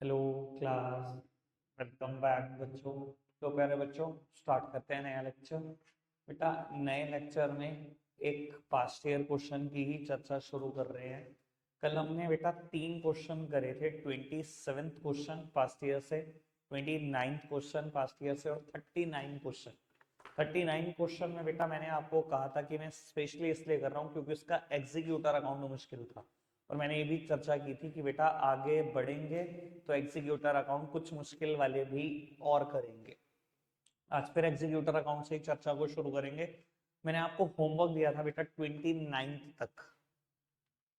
Hello class, welcome back बच्चों। तो प्यारे बच्चों, स्टार्ट करते हैं नया लेक्चर। बेटा, नए लेक्चर में एक पास्ट ईयर क्वेश्चन की ही चर्चा शुरू कर रहे हैं। कल हमने बेटा 3 क्वेश्चन करे थे। 27th क्वेश्चन पास्ट ईयर से, 29th क्वेश्चन पास्ट ईयर से और 39 क्वेश्चन। 39 क्वेश्चन में बेटा मैंने आपको कहा था कि मैं स्पेशली इसलिए कर रहा हूँ क्योंकि उसका एग्जीक्यूटर अकाउंट मुश्किल था। और मैंने ये भी चर्चा की थी कि बेटा आगे बढ़ेंगे तो एग्जीक्यूटर अकाउंट कुछ मुश्किल वाले भी और करेंगे। आज फिर एग्जीक्यूटर अकाउंट से ही चर्चा को शुरू करेंगे। मैंने आपको होमवर्क दिया था बेटा 29 तक,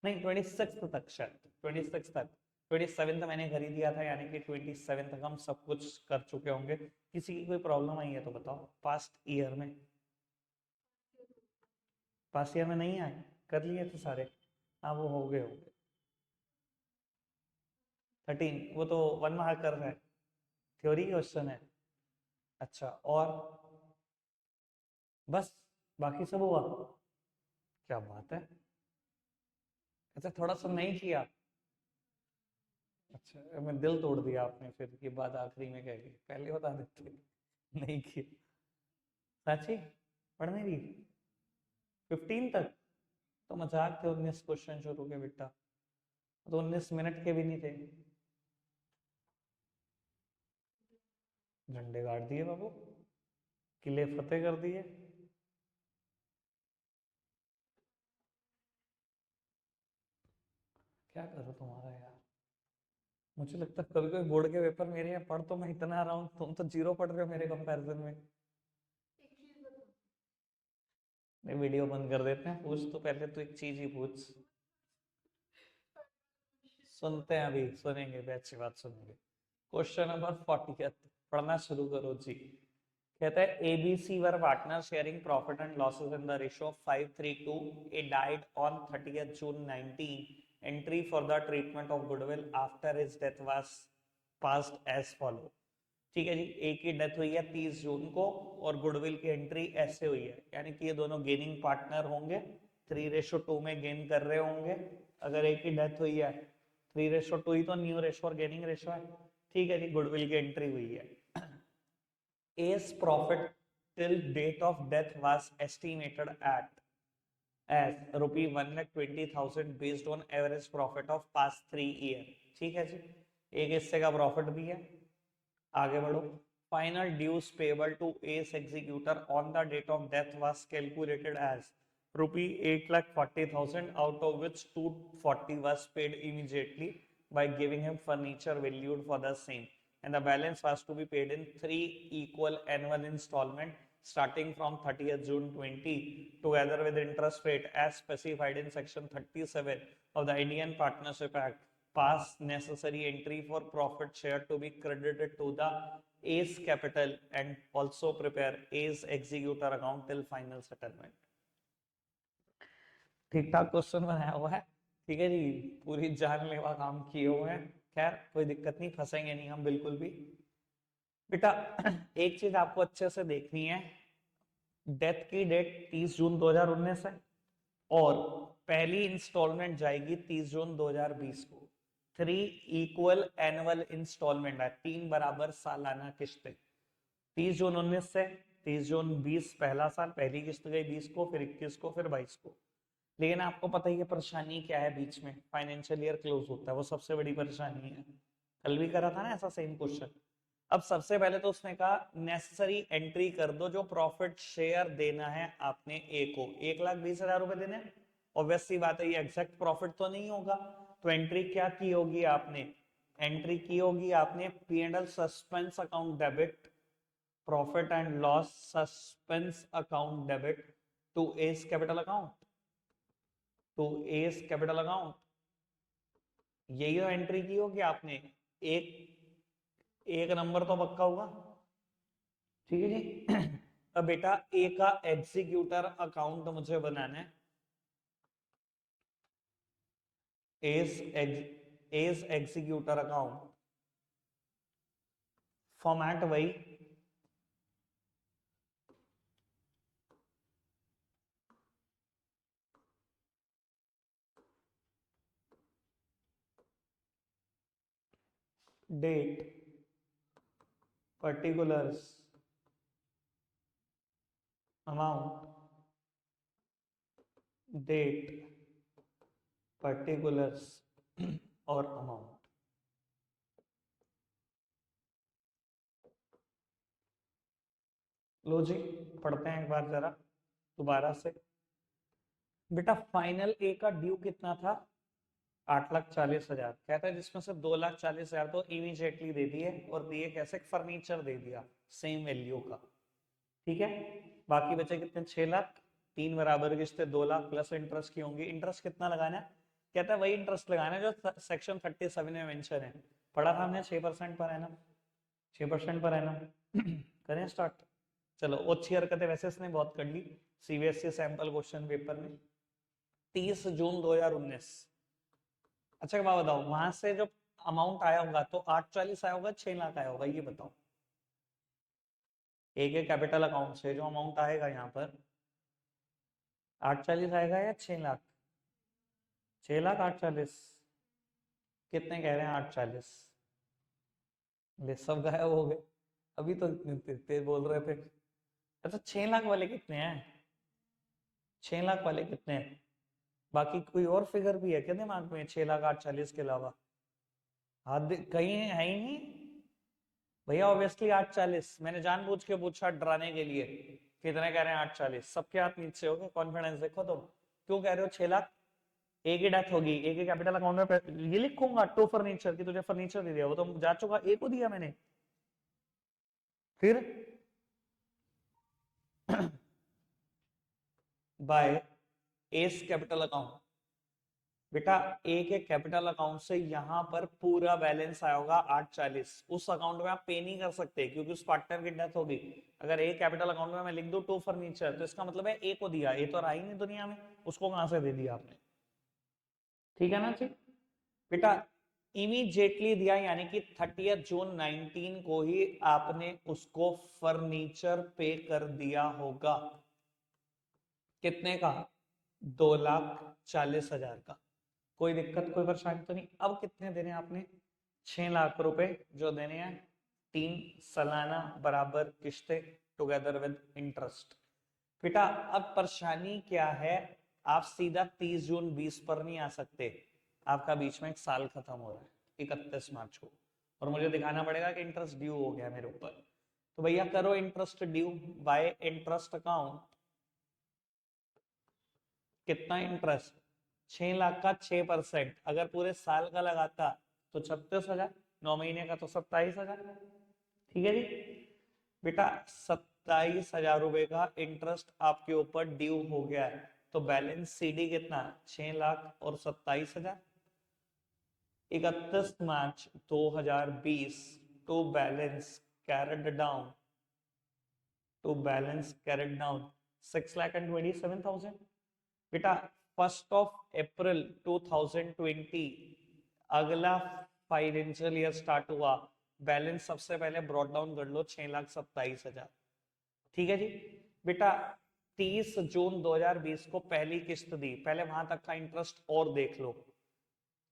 नहीं 26 तक, शायद 26 तक। 27 मैंने कर ही दिया था, यानी कि 27 तक हम सब कुछ कर चुके होंगे। किसी की कोई प्रॉब्लम आई है तो बताओ। पास्ट ईयर में, पास्ट ईयर में नहीं आए, कर लिए थे सारे। हाँ वो हो गए होंगे। 13 वो तो 1 मार्कर है, थ्योरी क्वेश्चन है। अच्छा, और बस बाकी सब हुआ? क्या बात है। अच्छा, थोड़ा सा नहीं किया। अच्छा, मैं दिल तोड़ दिया आपने फिर ये बात आखिरी में कह के, पहले बता देते। नहीं किया साची, पढ़ने दी 15 तक। तो मजाक थे, 19 क्वेश्चन शुरू के बेटा, तो 19 मिनट के भी नहीं थे। झंडे गाड़ दिए बाबू, किले फतेह कर दिए। क्या करो तुम्हारा यार। मुझे लगता है कभी कोई बोर्ड के पेपर मेरे यहाँ पढ़ तो मैं इतना रहा हूँ, तुम तो जीरो पढ़ रहे हो मेरे कंपैरिजन में। नहीं, वीडियो बंद कर देते हैं। पूछ तो पहले, तो एक चीज ही पूछ। सुनते हैं, अभी सुनेंगे, भी अच्छी बात सुनेंगे। क्वेश्चन नंबर 40 पढ़ना शुरू करो जी। कहता है A B C were partner sharing profit and losses in the ratio of 5:3 A died on 30th June 19। Entry for the treatment of goodwill after his death was passed as follow. ठीक है जी, एक की डेथ हुई है 30 जून को और गुडविल की entry ऐसे हुई है, यानी कि ये दोनों गेनिंग पार्टनर होंगे, 3:2 में गेन कर रहे होंगे। अगर एक की डेथ हुई है, 3:2 ही तो न्यू रेशो और गेनिंग रेशो है। ठीक है जी, गुडविल की एंट्री हुई है। A's profit till date of death was estimated at as rupee 1,20,000 based on average profit of past 3 year। ठीक है जी, एक हिस्से का प्रॉफिट भी है। आगे बढ़ो। Final dues payable to A's executor on the date of death was calculated as rupee 8,40,000, out of which 240 was paid immediately by giving him furniture valued for the same, and the balance was to be paid in 3 equal annual installment starting from 30th June 20, together with interest rate as specified in section 37 of the Indian Partnership Act. Pass necessary entry for profit share to be credited to the A's capital and also prepare A's executor account till final settlement। ठीक ठाक question बनाया हुआ है। ठीक है जी, पूरी जानलेवा काम किए हुए हैं। खैर कोई दिक्कत नहीं, फंसेंगे नहीं हम बिल्कुल भी। बेटा एक चीज आपको अच्छे से देखनी है। डेथ की डेट 30 जून 2019 है और पहली इंस्टॉलमेंट जाएगी 30 जून 2020 को। 3 equal एनुअल इंस्टॉलमेंट है, 3 बराबर सालाना किस्तें। 30 जून 19 से 30 जून 20 पहला साल, पहली किस्त गई 20 को, फिर 21 को, फिर 22 को। लेकिन आपको पता ही है परेशानी क्या है, बीच में फाइनेंशियल ईयर क्लोज होता है, वो सबसे बड़ी परेशानी है। कल भी करा था ना ऐसा सेम क्वेश्चन। अब सबसे पहले तो उसने कहा नेसेसरी एंट्री कर दो, जो प्रॉफिट शेयर देना है आपने ए को, 1,20,000 रुपए देने। ऑब्वियस सी बात है, ये एग्जैक्ट प्रॉफिट तो नहीं होगा, तो एंट्री क्या की होगी आपने? एंट्री की होगी आपने P&L suspense account debit, profit and loss suspense account debit to A's capital account, to A's capital account. यही तो एंट्री की होगी आपने। एक एक नंबर तो पक्का होगा। ठीक है जी। अब बेटा ए का एग्जीक्यूटर अकाउंट मुझे बनाना है। एस एग्जीक्यूटर अकाउंट फॉर्मेट वही, date, particulars, amount, date, particulars और अमाउंट। लो जी, पढ़ते हैं एक बार जरा दोबारा से। बेटा फाइनल ए का ड्यू कितना था? 8,40,000। कहता है जिसमें से 2,40,000 तो इमीडिएटली दे दिए और दिए कैसे? फर्नीचर दे दिया सेम वैल्यू का। ठीक है, बाकी बचे कितने? 6,00,000। 3 बराबर किस्तें 2,00,000 प्लस इंटरेस्ट की होंगी। इंटरेस्ट कितना लगाना है? कहता है वही इंटरेस्ट लगाना है जो सेक्शन 37 में मेंशन है। पढ़ा था हमने 6% पर एनम, 6% पर एनम। करें स्टार्ट। चलो, अच्छी हरकतें वैसे इसने बहुत कर ली सीबीएसई सैंपल क्वेश्चन पेपर में। 30 जून 2019। अच्छा बात बताओ, वहां से जो अमाउंट आया होगा तो 840 आया होगा, 6,00,000 आया होगा, ये बताओ। एक एक कैपिटल अकाउंट से जो अमाउंट आएगा यहाँ पर 840 आएगा या 6,00,000? 6,00,000 840। कितने कह रहे हैं? 840। ले सब गायब हो गए। अभी तो इतने तेज बोल रहे थे। अच्छा 6,00,000 वाले कितने हैं? 6,00,000 वाले कितने हैं? बाकी कोई और फिगर भी है क्या दिमाग में 6,00,000 840 के अलावा? हाथ कहीं है ही नहीं भैया। ऑब्वियसली 840। मैंने जानबूझ के पूछा डराने के लिए। कितने कह रहे हैं? 840। सबके हाथ नीचे हो गए। कॉन्फिडेंस देखो तुम। क्यों कह रहे हो 6,00,000? एक ही डेथ होगी, एक ही कैपिटल अकाउंट में ये लिखूंगा टू फर्नीचर की तुझे फर्नीचर दे दिया, वो तो जा चुका। एक को दिया मैंने। फिर बाय एस कैपिटल अकाउंट। बेटा एक एक कैपिटल अकाउंट से यहां पर पूरा बैलेंस आया होगा 840। उस अकाउंट में आप पे नहीं कर सकते क्योंकि उस पार्टनर की डेथ होगी। अगर एक कैपिटल अकाउंट में मैं लिख दूं टू फर्नीचर तो इसका मतलब है ए को दिया। ए तो रहा ही नहीं दुनिया में, उसको कहां से दे दिया आपने? ठीक है ना जी बेटा। इमीडिएटली दिया यानी कि 30 जून 19 को ही आपने उसको फर्नीचर पे कर दिया होगा। कितने का? 2,40,000 का। कोई दिक्कत कोई परेशानी तो नहीं? अब कितने देने आपने? 6,00,000 रुपए जो देने हैं। 3 सालाना बराबर किस्तें टुगेदर विद इंटरेस्ट। बेटा अब परेशानी क्या है? आप सीधा 30 जून 20 पर नहीं आ सकते। आपका बीच में एक साल खत्म हो रहा है 31 मार्च को, और मुझे दिखाना पड़ेगा कि इंटरेस्ट ड्यू हो गया मेरे ऊपर। तो भैया करो interest due by interest account. कितना इंटरेस्ट? 6,00,000 का 6%। अगर पूरे साल का लगाता तो 36,000, 9 महीने का तो 27,000। ठीक है जी बेटा, 27,000 रुपए का इंटरेस्ट आपके ऊपर ड्यू हो गया है। तो बैलेंस सीडी कितना? 6,00,000 और 27,000। 31 March 2020 to balance carried down, to balance carried down 6,27,000। बेटा 1 अप्रैल 2020 अगला फाइनेंशियल ईयर स्टार्ट हुआ। बैलेंस सबसे पहले ब्रॉट डाउन कर लो 6,27,000। ठीक है जी बेटा। 30 जून 2020 को पहली किस्त दी, पहले वहां तक का इंटरेस्ट और देख लो।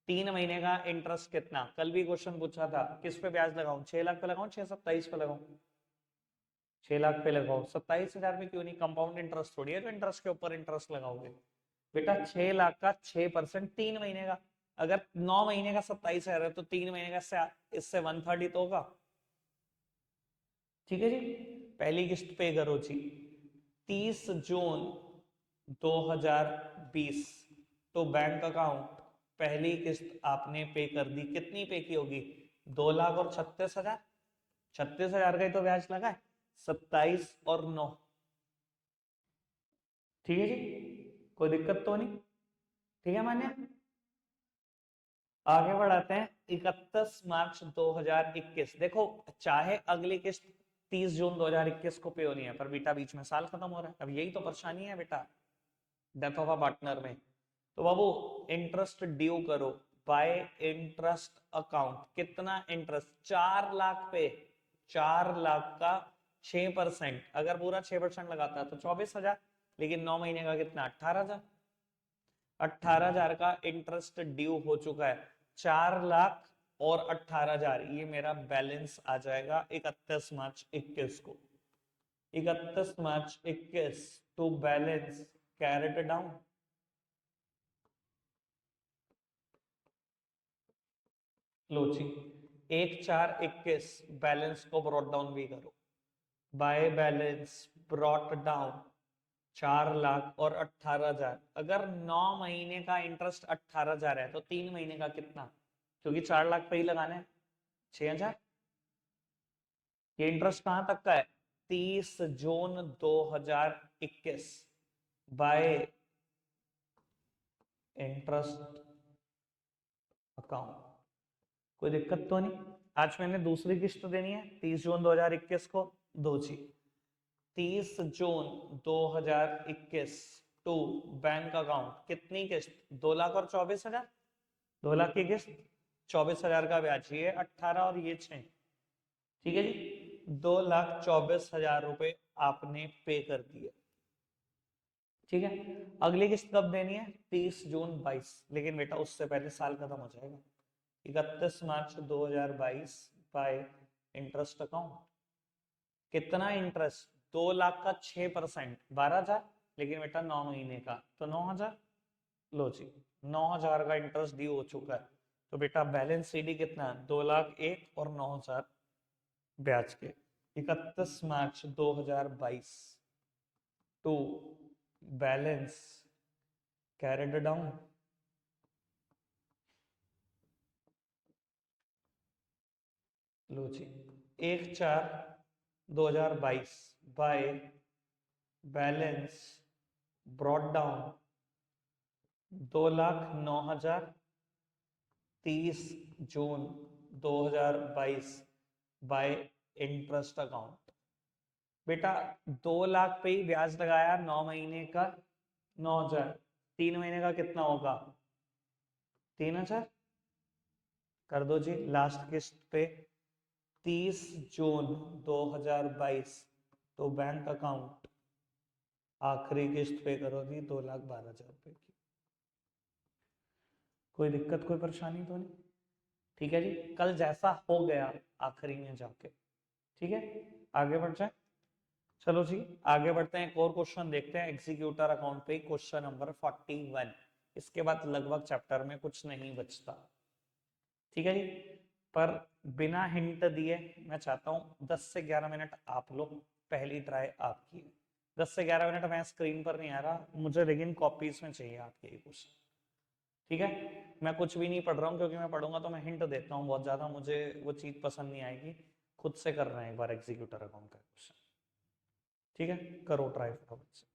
3 महीने का इंटरेस्ट कितना? कल भी क्वेश्चन पूछा था, किस पे ब्याज लगाऊं? 6,00,000 पे लगाऊं, 627 पे लगाऊं? 6,00,000 पे लगाओ। 27,000 में क्यों नहीं? कंपाउंड इंटरेस्ट थोड़ी है जो इंटरेस्ट के ऊपर इंटरेस्ट लगाओगे। बेटा 6,00,000 का 6%, 3 महीने का। अगर 9 महीने का 27,000 है तो 3 महीने का इससे 1/3 तो होगा। ठीक है जी, पहली किस्त पे करो जी। 30 जून 2020 तो बैंक अकाउंट पहली किस्त आपने पे कर दी। कितनी पे की होगी? 2,00,000 और 36,000। 36,000 का ही तो ब्याज लगा है। 27 और 9। ठीक है जी, कोई दिक्कत तो नहीं? ठीक है मान्या। आगे बढ़ाते हैं। 31 मार्च 2021। देखो चाहे अगली किस्त 30 जून 2021 को पे होनी है, पर बेटा बीच में साल खत्म हो रहा है। अब यही तो परेशानी है बेटा डेथ ऑफ अ पार्टनर में। तो बाबू इंटरेस्ट ड्यू करो बाय इंटरेस्ट अकाउंट। कितना इंटरेस्ट? 4,00,000 पे। 4,00,000 का 6%। अगर पूरा 6% लगाता है तो 24,000, लेकिन 9 महीने का कितना? 18,000। 18,000 का इंटरेस्ट ड्यू हो चुका है। 4,00,000 और 18,000, ये मेरा बैलेंस आ जाएगा 31 मार्च 21 को। 31 March 21 to balance carried down. लो जी, 1/4/21 बैलेंस को ब्रॉट डाउन भी करो। बाय बैलेंस ब्रॉट डाउन 4,00,000 और 18,000। अगर 9 महीने का इंटरेस्ट 18,000 है तो 3 महीने का कितना? क्योंकि 4,00,000 पे ही लगाना है, 6,000। ये इंटरेस्ट कहां तक का है? 30 जून 2021 बाय इंटरेस्ट अकाउंट। कोई दिक्कत तो नहीं? आज मैंने दूसरी किस्त देनी है 30 जून 2021 को। दो जी, 30 जून 2021 टू बैंक अकाउंट। कितनी किस्त? 2,00,000 और 24,000। 2,00,000 की किस्त, 24,000 का ब्याज, ये 18 और ये 6। ठीक है जी, 2,24,000 रुपए आपने पे कर दिए। ठीक है, अगली किस्त कब देनी है? 30 जून 22। लेकिन बेटा उससे पहले साल खत्म हो जाएगा। 31 मार्च 2022 बाय इंटरेस्ट अकाउंट। कितना इंटरेस्ट? 2,00,000 का 6%, 12,000। लेकिन बेटा 9 महीने का तो 9,000। लो जी, 9,000 का इंटरेस्ट ड्यू हो चुका है। तो बेटा बैलेंस सीडी कितना? 2,01,000 और 9,000 ब्याज के। 31 March 2022 to balance carried down. लो जी, 1/4/2022 by balance brought down 2,09,000 30 June 2022 by interest account. बेटा 2,00,000 पे ही ब्याज लगाया, 9 महीने का 9,000, 3 महीने का कितना होगा? 3,000। कर दो जी, लास्ट किस्त पे 30 जून 2022 तो बैंक अकाउंट आखिरी किस्त पे करो जी 2,12,000 रुपए की। कोई दिक्कत, कोई परेशानी तो नहीं? ठीक है जी, कल जैसा हो गया आखिरी में जाके। ठीक है, आगे बढ़ जाए। चलो जी, आगे बढ़ते हैं, एक और क्वेश्चन देखते हैं एग्जीक्यूटर अकाउंट पे, क्वेश्चन नंबर 41। इसके बाद लगभग चैप्टर में कुछ नहीं बचता। ठीक है जी, पर बिना हिंट दिए मैं चाहता हूं 10 से 11 मिनट आप लोग पहली ट्राई आपकी। 10 से 11 मिनट मैं स्क्रीन पर नहीं आ रहा मुझे, लेकिन कॉपीज में चाहिए आपके ये क्वेश्चन। ठीक है, मैं कुछ भी नहीं पढ़ रहा हूँ, क्योंकि मैं पढ़ूंगा तो मैं हिंट देता हूँ बहुत ज्यादा, मुझे वो चीज पसंद नहीं आएगी। खुद से कर रहे हैं एक बार एग्जीक्यूटर अकाउंट का क्वेश्चन। ठीक है, करो ट्राई फटाफट से।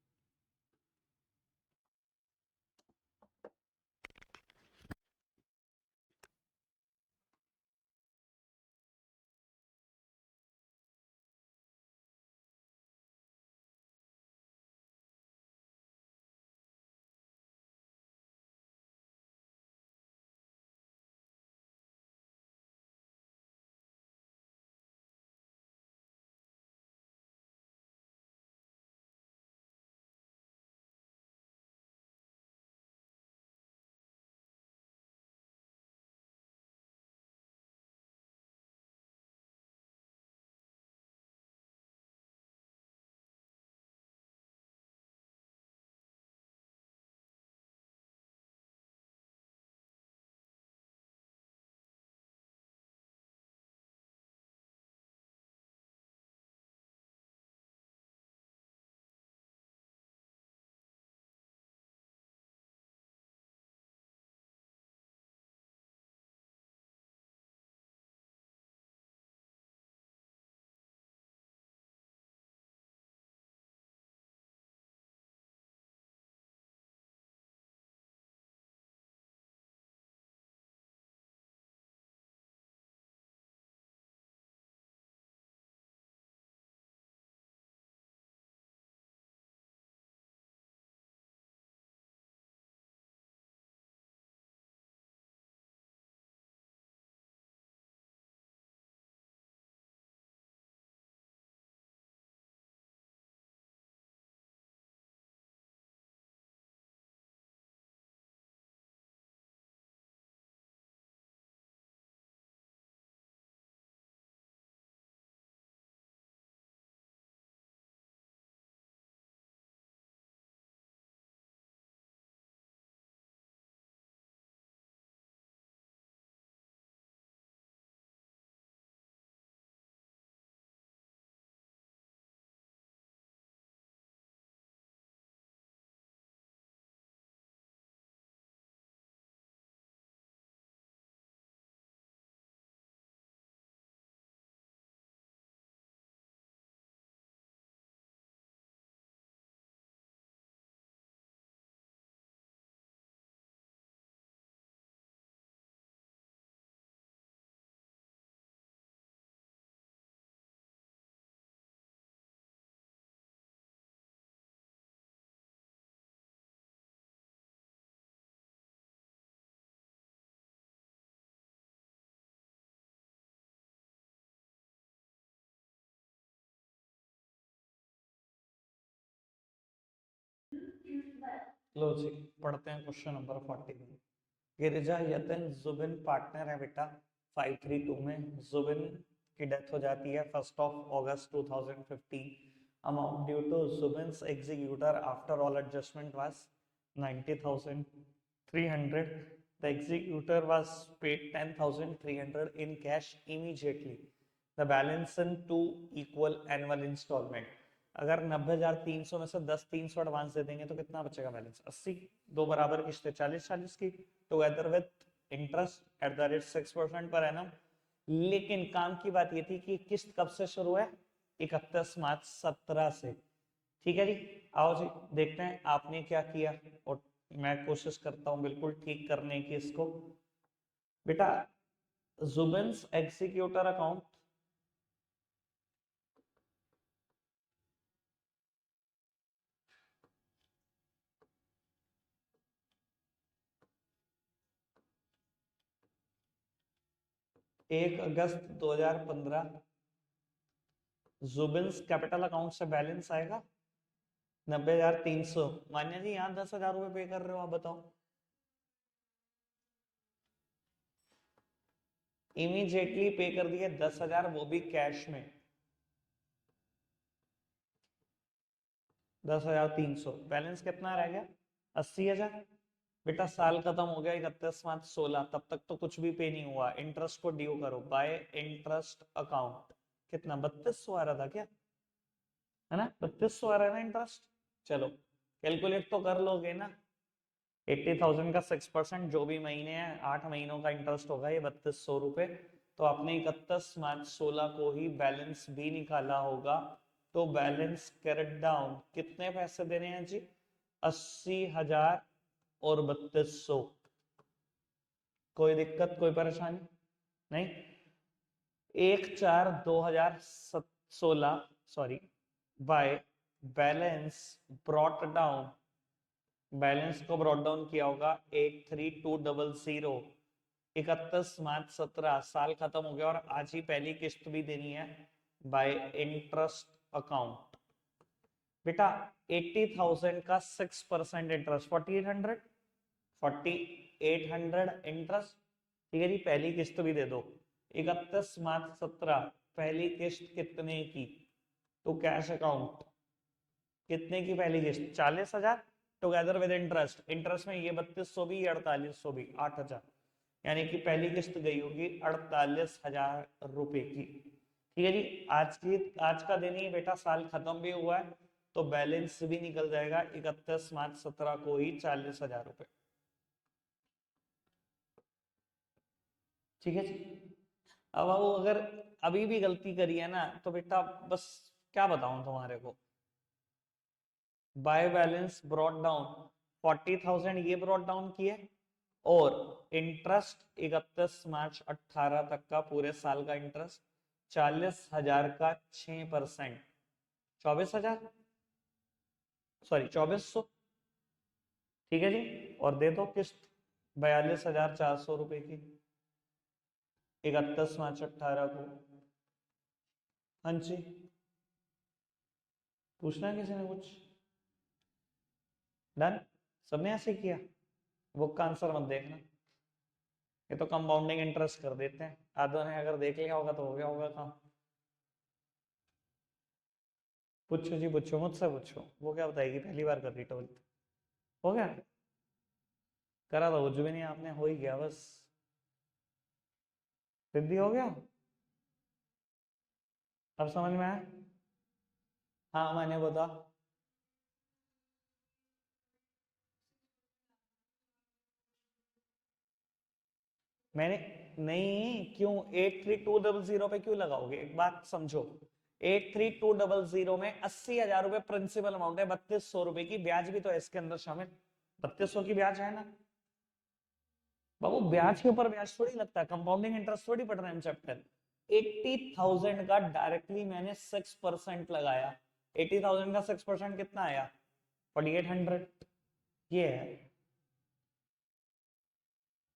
लो जी, पढ़ते हैं क्वेश्चन नंबर 40 में। गिरिजा यतिन जुबिन पार्टनर है बेटा 532 में। जुबिन की डेथ हो जाती है 1 August 2015। Amount due to Zubin's executor after all adjustment was 90,300। The executor was paid 10,300 in cash immediately. The balance in 2 equal annual installment. अगर 90,300 में से 10,300 एडवांस दे देंगे तो कितना बचेगा बैलेंस? 80। दो बराबर किस्तें 40-40 की, together with interest at the rate 6% per annum. लेकिन काम की बात ये थी कि किस्त कब से शुरू है? 31 मार्च 17 से। ठीक है जी, आओ जी देखते हैं आपने क्या किया और मैं कोशिश करता हूं बिल्कुल ठीक करने की इसको। बेटा जुबिन्स एग्जीक्यूटर अकाउंट एक अगस्त 2015 जुबिन्स कैपिटल अकाउंट से बैलेंस आएगा 90,300। मान्या जी यहाँ 10,000 रुपए पे कर रहे हो, आप बताओ। इमीडिएटली पे कर दिए 10,000, वो भी कैश में 10,300। बैलेंस कितना रह गया? 80,000। बेटा साल खत्म हो गया 31 मार्च 16, तब तक तो कुछ भी पे नहीं हुआ। इंटरेस्ट को ड्यू करो बाय इंटरेस्ट अकाउंट। कितना? 3200 आ रहा था क्या, है ना? 3200 आ रहा है ना इंटरेस्ट। चलो कैलकुलेट तो कर लोगे ना। 80,000 का 6% जो भी महीने हैं 8 महीनों का इंटरेस्ट होगा ये 3200 रुपए। तो आपने 31 मार्च 16 को ही बैलेंस भी निकाला होगा। तो बैलेंस कैरेट डाउन कितने पैसे देने हैं जी? 80,000 और 3200। कोई दिक्कत, कोई परेशानी नहीं? 1/4/2016 sorry bye balance brought down. Balance को ब्रॉट डाउन किया होगा 83,200। 31 मार्च 17 साल खत्म हो गया और आज ही पहली किस्त भी देनी है बाय इंटरेस्ट अकाउंट। बेटा 80,000 का 6% इंटरेस्ट 4,800। 4,800 इंटरेस्ट। ठीक है जी, पहली किस्त भी दे दो। 31 मार्च 17 पहली किस्त कितने की? तो कैश अकाउंट कितने की पहली किस्त? 40,000 टुगेदर विद इंटरेस्ट। इंटरेस्ट में ये 3200 भी 4800 भी 8,000, यानी कि पहली किस्त गई होगी 48,000 रुपए की। ठीक है जी, आज का दिन ही बेटा साल खत्म भी हुआ है तो बैलेंस भी निकल जाएगा 31 मार्च 17 को ही 40,000 रुपए। ठीक है जी। अब वो अगर अभी भी गलती करी है ना तो बेटा बस क्या बताऊं तुम्हारे को। बाय बैलेंस ब्रॉट डाउन 40,000 ये ब्रॉट डाउन किए और इंटरेस्ट 31 मार्च 18 तक का पूरे साल का इंटरेस्ट 40,000 का 6%। 24,000 सॉरी 2400। ठीक है जी, और दे दो किस्त 42,400 रुपए की 31 मार्च 18 को। हाँ जी, पूछना है किसी ने कुछ? डन? सबने ऐसे किया? बुक का आंसर मत देखना, ये तो कंपाउंडिंग इंटरेस्ट कर देते हैं। आधों ने अगर देख लिया होगा तो हो गया होगा काम। पूछो जी पूछो, मुझसे पूछो, वो क्या बताएगी, पहली बार कर रही 12th। हो गया? करा था कुछ भी नहीं आपने, हो ही गया बस। सिद्धि हो गया। अब समझ में आया? हाँ मैंने बता। मैंने नहीं, क्यों 83,200 पे क्यों लगाओगे? एक बात समझो, 83,200 में 80,000 रुपए प्रिंसिपल अमाउंट है, 3200 रुपए की ब्याज भी तो है इसके अंदर शामिल। 3200 की ब्याज है ना बाबू, ब्याज के ऊपर ब्याज थोड़ी लगता है, कंपाउंडिंग इंटरेस्ट थोड़ी पढ़ रहे हैं हम चैप्टर। 80,000 का डायरेक्टली मैंने 6% लगाया। 80,000 का 6% कितना आया? 4,800। ये है।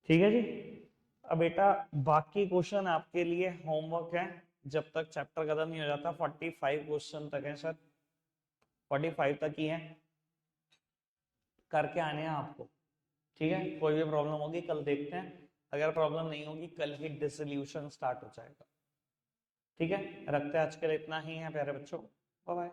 ठीक है जी। अब बेटा बाकी क्वेश्चन आपके लिए होमवर्क है, जब तक चैप्टर खत्म नहीं हो जाता। 45 क्वेश्चन तक है सर, 45 तक ही है। करके आने हैं आपको, ठीक है। कोई भी प्रॉब्लम होगी कल देखते हैं, अगर प्रॉब्लम नहीं होगी कल ही डिसोल्यूशन स्टार्ट हो जाएगा, ठीक है। रखते हैं, आज के लिए इतना ही है प्यारे बच्चों, बाय बाय।